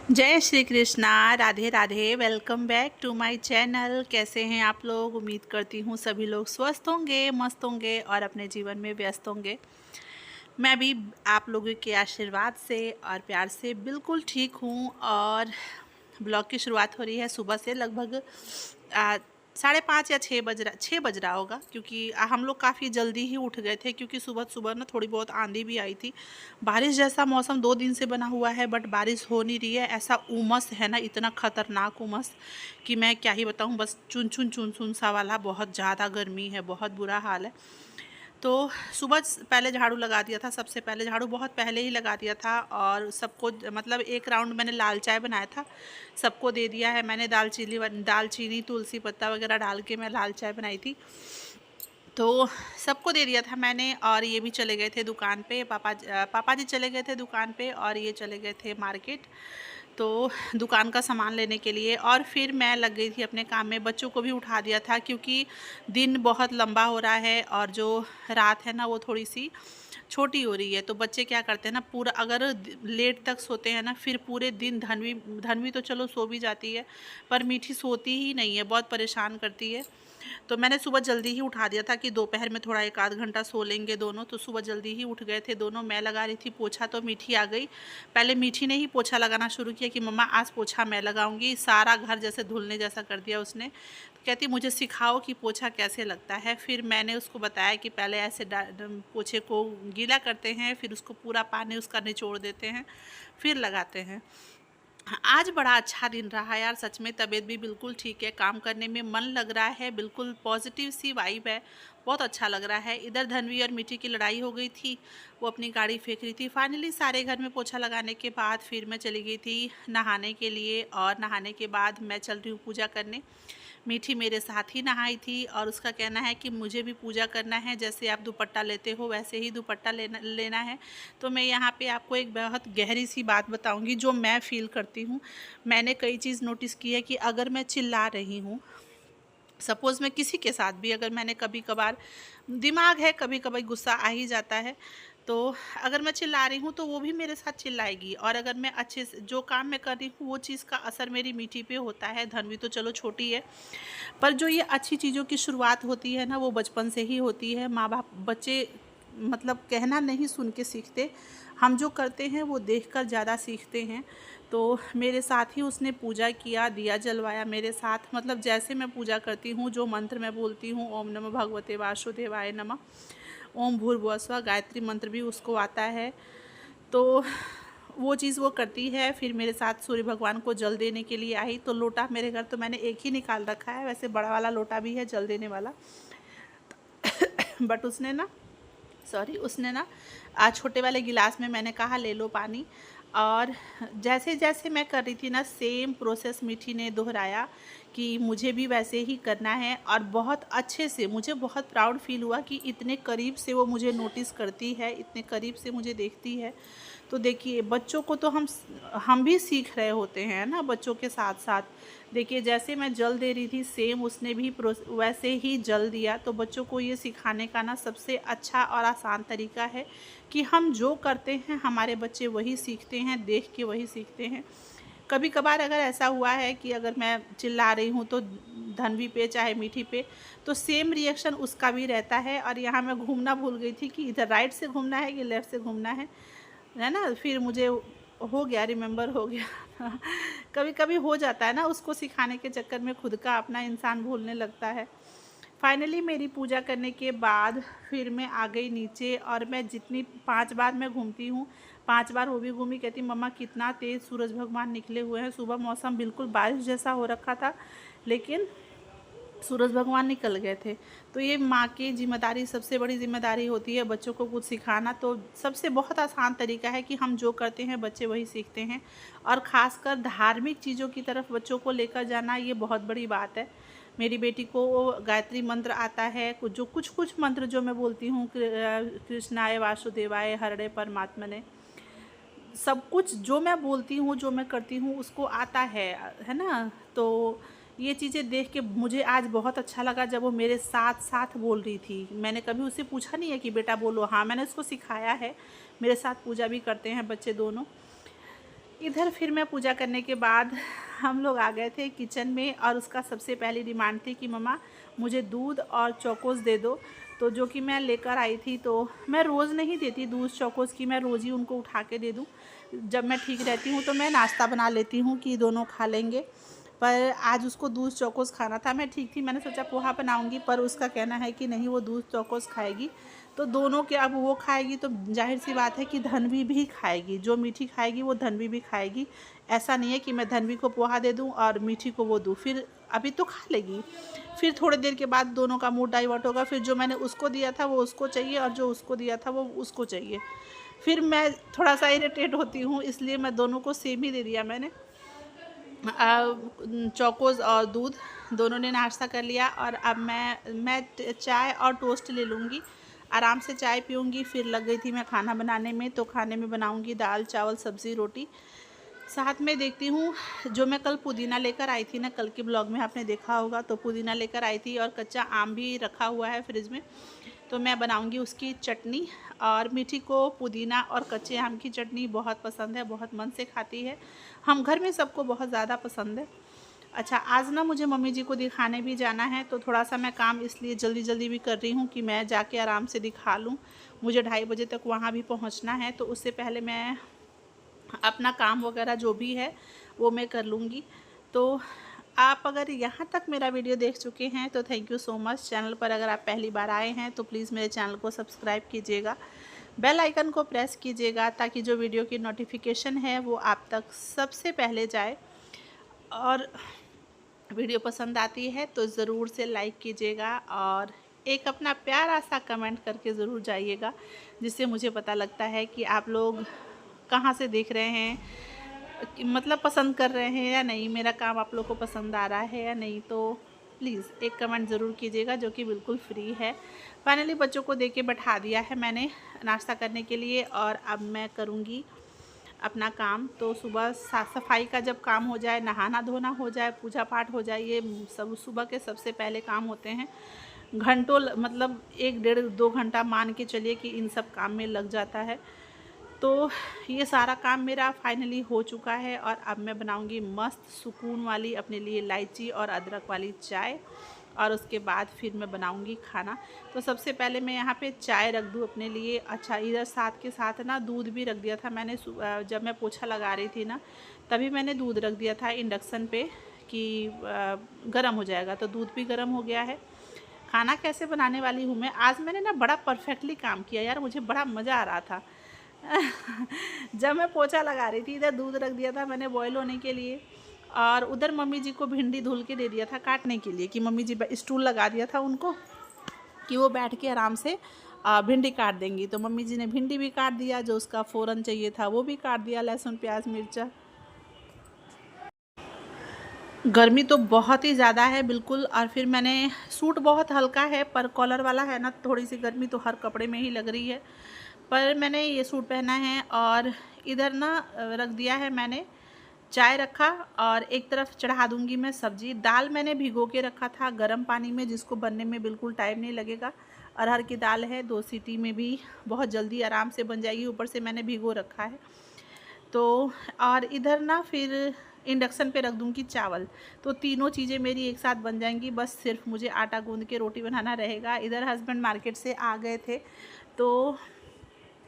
जय Shri Krishna. Radhe Radhe. Welcome back to my channel. कैसे हैं आप लोग? उम्मीद करती हूँ सभी लोग स्वस्थ होंगे, मस्त होंगे और अपने जीवन में व्यस्त होंगे। मैं भी आप लोगों के आशीर्वाद से और प्यार से बिल्कुल ठीक हूँ। और ब्लॉग की शुरुआत हो रही है सुबह से, लगभग 5:30 या 6 बज रहा होगा, क्योंकि हम लोग काफ़ी जल्दी ही उठ गए थे, क्योंकि सुबह सुबह ना थोड़ी बहुत आंधी भी आई थी। बारिश जैसा मौसम 2 दिन से बना हुआ है, बट बारिश हो नहीं रही है। ऐसा उमस है ना, इतना खतरनाक उमस कि मैं क्या ही बताऊँ। बस चुन चुन चुन चुन सा वाला, बहुत ज़्यादा गर्मी है, बहुत बुरा हाल है। तो सुबह पहले झाड़ू लगा दिया था, सबसे पहले झाड़ू बहुत पहले ही लगा दिया था। और सबको मतलब एक राउंड मैंने लाल चाय बनाया था, सबको दे दिया है मैंने। दालचीनी तुलसी पत्ता वगैरह डाल के मैं लाल चाय बनाई थी, तो सबको दे दिया था मैंने। और ये भी चले गए थे दुकान पे, पापा जी चले गए थे दुकान पे, और ये चले गए थे मार्केट, तो दुकान का सामान लेने के लिए। और फिर मैं लग गई थी अपने काम में। बच्चों को भी उठा दिया था, क्योंकि दिन बहुत लंबा हो रहा है और जो रात है ना वो थोड़ी सी छोटी हो रही है। तो बच्चे क्या करते हैं ना, पूरा अगर लेट तक सोते हैं ना, फिर पूरे दिन धनवी धनवी तो चलो सो भी जाती है, पर मीठी सोती ही नहीं है, बहुत परेशान करती है। तो मैंने सुबह जल्दी ही उठा दिया था कि दोपहर में थोड़ा 1 आध घंटा सो लेंगे दोनों। तो सुबह जल्दी ही उठ गए थे दोनों। मैं लगा रही थी पोछा, तो मीठी आ गई। पहले मीठी ने ही पोछा लगाना शुरू किया कि मम्मा आज पोछा मैं लगाऊंगी। सारा घर जैसे धुलने जैसा कर दिया उसने। तो कहती मुझे सिखाओ कि पोछा कैसे लगता है। फिर मैंने उसको बताया कि पहले ऐसे पोछे को गीला करते हैं, फिर उसको पूरा पानी उसका निचोड़ देते हैं, फिर लगाते हैं। आज बड़ा अच्छा दिन रहा यार, सच में। तबीयत भी बिल्कुल ठीक है, काम करने में मन लग रहा है, बिल्कुल पॉजिटिव सी वाइब है, बहुत अच्छा लग रहा है। इधर धनवी और मीठी की लड़ाई हो गई थी, वो अपनी गाड़ी फेंक रही थी। फाइनली सारे घर में पोछा लगाने के बाद फिर मैं चली गई थी नहाने के लिए, और नहाने के बाद मैं चल रही हूँ पूजा करने। मीठी मेरे साथ ही नहाई थी, और उसका कहना है कि मुझे भी पूजा करना है, जैसे आप दुपट्टा लेते हो वैसे ही दुपट्टा लेना है। तो मैं यहाँ पे आपको एक बहुत गहरी सी बात बताऊँगी जो मैं फ़ील करती हूँ। मैंने कई चीज़ नोटिस की है कि अगर मैं चिल्ला रही हूँ, सपोज़ मैं किसी के साथ भी, अगर मैंने कभी कभार, दिमाग है कभी कभी गुस्सा आ ही जाता है, तो अगर मैं चिल्ला रही हूँ तो वो भी मेरे साथ चिल्लाएगी। और अगर मैं अच्छे से जो काम मैं कर रही हूँ, वो चीज़ का असर मेरी मीठी पे होता है। धनवी तो चलो छोटी है, पर जो ये अच्छी चीज़ों की शुरुआत होती है ना, वो बचपन से ही होती है। माँ बाप, बच्चे मतलब कहना नहीं सुन के सीखते, हम जो करते हैं वो देखकर ज़्यादा सीखते हैं। तो मेरे साथ ही उसने पूजा किया, दिया जलवाया मेरे साथ। मतलब जैसे मैं पूजा करती हूँ, जो मंत्र मैं बोलती हूँ, ओम नमः भगवते वासुदेवाय नमः, ओम भूर्भुवः स्वः, गायत्री मंत्र भी उसको आता है, तो वो चीज़ वो करती है। फिर मेरे साथ सूर्य भगवान को जल देने के लिए आई। तो लोटा मेरे घर तो मैंने एक ही निकाल रखा है, वैसे बड़ा वाला लोटा भी है जल देने वाला, बट उसने ना आज छोटे वाले गिलास में मैंने कहा ले लो पानी। और जैसे जैसे मैं कर रही थी ना, सेम प्रोसेस मीठी ने दोहराया कि मुझे भी वैसे ही करना है। और बहुत अच्छे से, मुझे बहुत प्राउड फील हुआ कि इतने करीब से वो मुझे नोटिस करती है, इतने करीब से मुझे देखती है। तो देखिए, बच्चों को तो हम भी सीख रहे होते हैं ना बच्चों के साथ साथ। देखिए, जैसे मैं जल दे रही थी, सेम उसने भी वैसे ही जल दिया। तो बच्चों को ये सिखाने का ना सबसे अच्छा और आसान तरीका है कि हम जो करते हैं हमारे बच्चे वही सीखते हैं, देख के वही सीखते हैं। कभी कभार अगर ऐसा हुआ है कि अगर मैं चिल्ला रही हूँ तो धनवी पे चाहे मीठी पे, तो सेम रिएक्शन उसका भी रहता है। और यहाँ मैं घूमना भूल गई थी कि इधर राइट से घूमना है कि लेफ़्ट से घूमना है ना। फिर मुझे हो गया, रिमेंबर हो गया। कभी कभी हो जाता है ना, उसको सिखाने के चक्कर में खुद का अपना इंसान भूलने लगता है। फाइनली मेरी पूजा करने के बाद फिर मैं आ गई नीचे, और मैं जितनी 5 बार मैं घूमती हूँ, 5 बार वो भी घूमी। कहती मम्मा कितना तेज़ सूरज भगवान निकले हुए हैं। सुबह मौसम बिल्कुल बारिश जैसा हो रखा था, लेकिन सूरज भगवान निकल गए थे। तो ये माँ की जिम्मेदारी, सबसे बड़ी जिम्मेदारी होती है बच्चों को कुछ सिखाना। तो सबसे बहुत आसान तरीका है कि हम जो करते हैं बच्चे वही सीखते हैं। और ख़ासकर धार्मिक चीज़ों की तरफ बच्चों को लेकर जाना, ये बहुत बड़ी बात है। मेरी बेटी को गायत्री मंत्र आता है, कुछ कुछ मंत्र जो मैं बोलती हूँ, कृष्णाय वासुदेवाय हरणे परमात्मने, सब कुछ जो मैं बोलती हूँ, जो मैं करती हूँ, उसको आता है ना। तो ये चीज़ें देख के मुझे आज बहुत अच्छा लगा जब वो मेरे साथ साथ बोल रही थी। मैंने कभी उससे पूछा नहीं है कि बेटा बोलो, हाँ मैंने उसको सिखाया है। मेरे साथ पूजा भी करते हैं बच्चे दोनों। इधर फिर मैं पूजा करने के बाद हम लोग आ गए थे किचन में, और उसका सबसे पहली डिमांड थी कि मम्मा मुझे दूध और चौकोस दे दो। तो जो कि मैं लेकर आई थी। तो मैं रोज़ नहीं देती दूध चौकोस की, मैं रोज़ ही उनको उठा के दे दूँ। जब मैं ठीक रहती हूँ तो मैं नाश्ता बना लेती हूँ कि दोनों खा लेंगे, पर आज उसको दूध चौकोस खाना था। मैं ठीक थी, मैंने सोचा पोहा बनाऊंगी, पर उसका कहना है कि नहीं वो दूध चौकोस खाएगी। तो दोनों के, अब वो खाएगी तो जाहिर सी बात है कि धनवी भी खाएगी, जो मीठी खाएगी वो धनवी भी खाएगी। ऐसा नहीं है कि मैं धनवी को पोहा दे दूं और मीठी को वो दूं, फिर अभी तो खा लेगी, फिर थोड़ी देर के बाद दोनों का मूड डाइवर्ट होगा, फिर जो मैंने उसको दिया था वो उसको चाहिए और जो उसको दिया था वो उसको चाहिए। फिर मैं थोड़ा सा इरिटेट होती हूँ, इसलिए मैं दोनों को सेम ही दे दिया मैंने। चौकोज़ और दूध दोनों ने नाश्ता कर लिया, और अब मैं चाय और टोस्ट ले लूँगी, आराम से चाय पीऊँगी। फिर लग गई थी मैं खाना बनाने में, तो खाने में बनाऊँगी दाल चावल सब्ज़ी रोटी। साथ में देखती हूँ, जो मैं कल पुदीना लेकर आई थी ना, कल के ब्लॉग में आपने देखा होगा, तो पुदीना लेकर आई थी और कच्चा आम भी रखा हुआ है फ्रिज में। तो मैं बनाऊंगी उसकी चटनी। और मीठी को पुदीना और कच्चे आम की चटनी बहुत पसंद है, बहुत मन से खाती है, हम घर में सबको बहुत ज़्यादा पसंद है। अच्छा, आज ना मुझे मम्मी जी को दिखाने भी जाना है, तो थोड़ा सा मैं काम इसलिए जल्दी जल्दी भी कर रही हूँ कि मैं जाके आराम से दिखा लूँ। मुझे 2:30 बजे तक वहाँ भी पहुँचना है, तो उससे पहले मैं अपना काम वगैरह जो भी है वो मैं कर लूँगी। तो आप अगर यहाँ तक मेरा वीडियो देख चुके हैं तो thank you so much. Channel पर अगर आप पहली बार आए हैं तो प्लीज़ मेरे चैनल को सब्सक्राइब कीजिएगा, बेल आइकन को प्रेस कीजिएगा, ताकि जो वीडियो की नोटिफिकेशन है वो आप तक सबसे पहले जाए। और वीडियो पसंद आती है तो ज़रूर से लाइक कीजिएगा, और एक अपना प्यारा सा कमेंट करके ज़रूर जाइएगा, जिससे मुझे पता लगता है कि आप लोग कहाँ से देख रहे हैं, मतलब पसंद कर रहे हैं या नहीं, मेरा काम आप लोग को पसंद आ रहा है या नहीं। तो प्लीज़ एक कमेंट ज़रूर कीजिएगा, जो कि बिल्कुल फ्री है। फाइनली बच्चों को दे के बैठा दिया है मैंने नाश्ता करने के लिए, और अब मैं करूँगी अपना काम। तो सुबह साफ़ सफाई का जब काम हो जाए, नहाना धोना हो जाए, पूजा पाठ हो जाए, ये सब सुबह के सबसे पहले काम होते हैं। घंटों मतलब 1 डेढ़ 2 घंटा मान के चलिए कि इन सब काम में लग जाता है। तो ये सारा काम मेरा फाइनली हो चुका है, और अब मैं बनाऊंगी मस्त सुकून वाली अपने लिए इलायची और अदरक वाली चाय, और उसके बाद फिर मैं बनाऊंगी खाना। तो सबसे पहले मैं यहाँ पे चाय रख दूँ अपने लिए। अच्छा, इधर साथ के साथ ना दूध भी रख दिया था मैंने, जब मैं पोछा लगा रही थी ना, तभी मैंने दूध रख दिया था इंडक्शन पे कि गर्म हो जाएगा। तो दूध भी गर्म हो गया है। खाना कैसे बनाने वाली हूँ मैं, आज मैंने ना बड़ा परफेक्टली काम किया यार, मुझे बड़ा मज़ा आ रहा था। जब मैं पोछा लगा रही थी, इधर दूध रख दिया था मैंने बॉईल होने के लिए, और उधर मम्मी जी को भिंडी धुल के दे दिया था काटने के लिए, कि मम्मी जी स्टूल लगा दिया था उनको कि वो बैठ के आराम से भिंडी काट देंगी। तो मम्मी जी ने भिंडी भी काट दिया, जो उसका फ़ौरन चाहिए था वो भी काट दिया, लहसुन प्याज मिर्चा। गर्मी तो बहुत ही ज़्यादा है बिल्कुल। और फिर मैंने सूट बहुत हल्का है, पर कॉलर वाला है ना, थोड़ी सी गर्मी तो हर कपड़े में ही लग रही है, पर मैंने ये सूट पहना है। और इधर ना रख दिया है मैंने, चाय रखा, और एक तरफ चढ़ा दूंगी मैं सब्जी। दाल मैंने भिगो के रखा था गर्म पानी में, जिसको बनने में बिल्कुल टाइम नहीं लगेगा। अरहर की दाल है, 2 सीटी में भी बहुत जल्दी आराम से बन जाएगी, ऊपर से मैंने भिगो रखा है। तो और इधर ना फिर इंडक्शन पे रख दूंगी चावल, तो तीनों चीज़ें मेरी एक साथ बन जाएंगी। बस सिर्फ मुझे आटा गूंद के रोटी बनाना रहेगा। इधर हस्बैंड मार्केट से आ गए थे, तो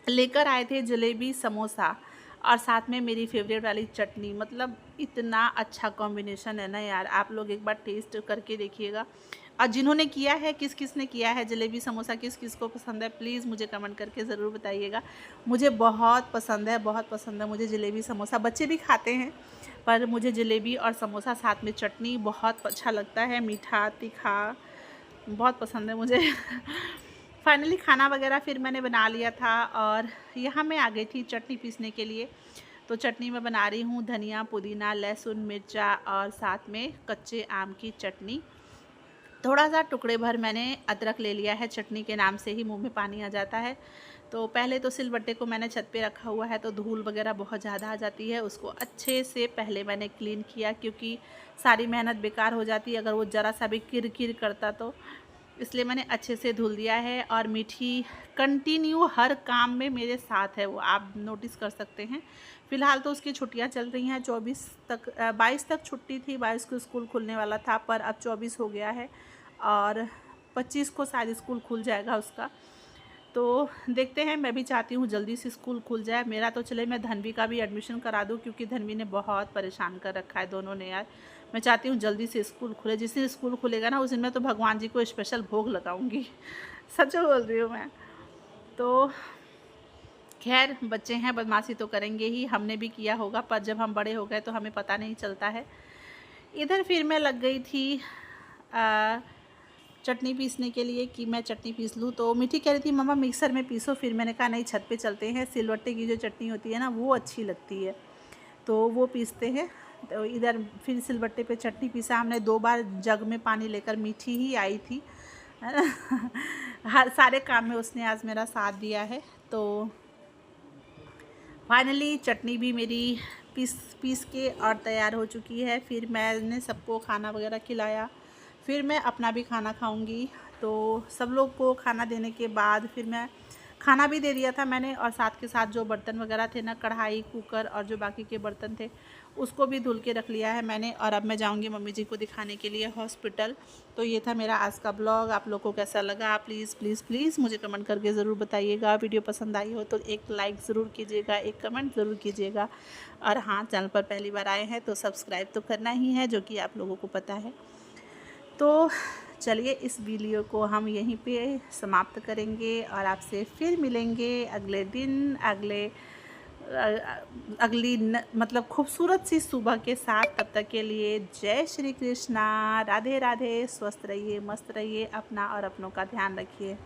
लेकर आए थे जलेबी समोसा, और साथ में मेरी फेवरेट वाली चटनी। मतलब इतना अच्छा कॉम्बिनेशन है ना यार, आप लोग एक बार टेस्ट करके देखिएगा। और जिन्होंने किया है, किस किस ने किया है जलेबी समोसा, किस किस को पसंद है, प्लीज़ मुझे कमेंट करके ज़रूर बताइएगा। मुझे बहुत पसंद है, बहुत पसंद है मुझे जलेबी समोसा। बच्चे भी खाते हैं, पर मुझे जलेबी और समोसा साथ में चटनी बहुत अच्छा लगता है, मीठा तीखा बहुत पसंद है मुझे। फाइनली खाना वगैरह फिर मैंने बना लिया था, और यहाँ मैं आ गई थी चटनी पीसने के लिए। तो चटनी मैं बना रही हूँ धनिया पुदीना लहसुन मिर्चा, और साथ में कच्चे आम की चटनी। थोड़ा सा टुकड़े भर मैंने अदरक ले लिया है, चटनी के नाम से ही मुंह में पानी आ जाता है। तो पहले तो सिलबट्टे को मैंने छत पे रखा हुआ है, तो धूल वगैरह बहुत ज़्यादा आ जाती है, उसको अच्छे से पहले मैंने क्लीन किया, क्योंकि सारी मेहनत बेकार हो जाती है अगर वो ज़रा सा भी किर किर करता तो। इसलिए मैंने अच्छे से धुल दिया है। और मीठी कंटिन्यू हर काम में मेरे साथ है, वो आप नोटिस कर सकते हैं। फ़िलहाल तो उसकी छुट्टियां चल रही हैं, 22 तक छुट्टी थी, 22 को स्कूल खुलने वाला था, पर अब 24 हो गया है और 25 को शायद स्कूल खुल जाएगा उसका। तो देखते हैं, मैं भी चाहती हूँ जल्दी से स्कूल खुल जाए। मेरा तो चले मैं धन्वी का भी एडमिशन करा दूँ, क्योंकि धन्वी ने बहुत परेशान कर रखा है दोनों ने यार। मैं चाहती हूँ जल्दी से स्कूल खुले, जिस दिन स्कूल खुलेगा ना उस दिन मैं तो भगवान जी को स्पेशल भोग लगाऊंगी। सच बोल रही हूँ मैं। तो खैर, बच्चे हैं, बदमाशी तो करेंगे ही, हमने भी किया होगा, पर जब हम बड़े हो गए तो हमें पता नहीं चलता है। इधर फिर मैं लग गई थी चटनी पीसने के लिए कि मैं चटनी पीस लूँ। तो मीठी कह रही थी मम्मा मिक्सर में पीसो, फिर मैंने कहा नहीं, छत पे चलते हैं, सिलवट्टे की जो चटनी होती है ना वो अच्छी लगती है, तो वो पीसते हैं। तो इधर फिर सिलबट्टे पे चटनी पीसा हमने, 2 बार जग में पानी लेकर, मीठी ही आई थी। हर सारे काम में उसने आज मेरा साथ दिया है। तो फाइनली चटनी भी मेरी पीस के और तैयार हो चुकी है। फिर मैंने सबको खाना वगैरह खिलाया, फिर मैं अपना भी खाना खाऊंगी। तो सब लोग को खाना देने के बाद फिर मैं खाना भी दे दिया था मैंने, और साथ के साथ जो बर्तन वगैरह थे ना, कढ़ाई, कुकर और जो बाकी के बर्तन थे, उसको भी धुल के रख लिया है मैंने। और अब मैं जाऊंगी मम्मी जी को दिखाने के लिए हॉस्पिटल। तो ये था मेरा आज का ब्लॉग। आप लोग को कैसा लगा प्लीज़ प्लीज़ प्लीज़ मुझे कमेंट करके ज़रूर बताइएगा। वीडियो पसंद आई हो तो एक लाइक ज़रूर कीजिएगा, एक कमेंट ज़रूर कीजिएगा। और हाँ, चैनल पर पहली बार आए हैं तो सब्सक्राइब तो करना ही है, जो कि आप लोगों को पता है। तो चलिए, इस वीडियो को हम यहीं पे समाप्त करेंगे और आपसे फिर मिलेंगे अगले दिन, अगली मतलब खूबसूरत सी सुबह के साथ। तब तक के लिए जय श्री कृष्णा, राधे राधे, स्वस्थ रहिए, मस्त रहिए, अपना और अपनों का ध्यान रखिए।